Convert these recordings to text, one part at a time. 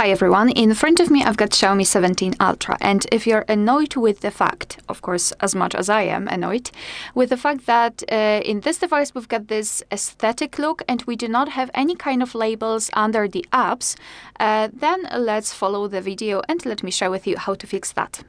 Hi everyone, in front of me I've got Xiaomi 17 Ultra, and if you're annoyed with the fact, of course as much as I am annoyed, with the fact that in this device we've got this aesthetic look and we do not have any kind of labels under the apps, then let's follow the video and let me share with you how to fix that.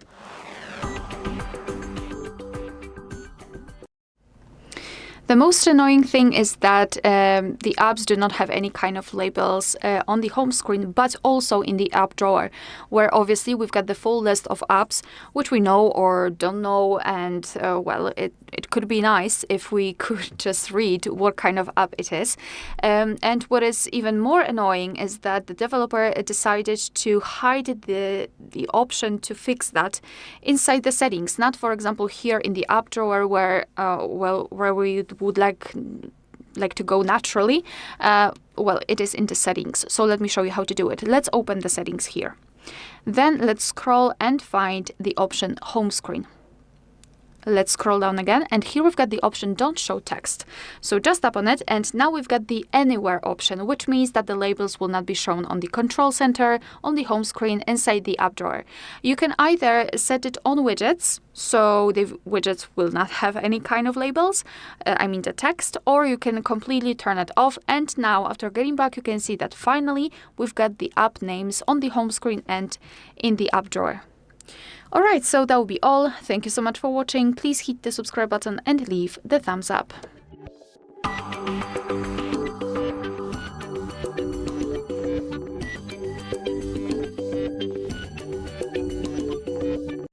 The most annoying thing is that the apps do not have any kind of labels on the home screen, but also in the app drawer, where obviously we've got the full list of apps, which we know or don't know, and well, it could be nice if we could just read what kind of app it is. And what is even more annoying is that the developer decided to hide the option to fix that inside the settings, not, for example, here in the app drawer where where we would like to go naturally. Well, it is in the settings. So let me show you how to do it. Let's open the settings here. Then let's scroll and find the option home screen. Let's scroll down again, and here we've got the option don't show text. So just tap on it, and now we've got the anywhere option, which means that the labels will not be shown on the control center, on the home screen, inside the app drawer. You can either set it on widgets, so the widgets will not have any kind of labels, I mean the text, or you can completely turn it off. And now after getting back, you can see that finally we've got the app names on the home screen and in the app drawer. Alright, so that will be all. Thank you so much for watching. Please hit the subscribe button and leave the thumbs up.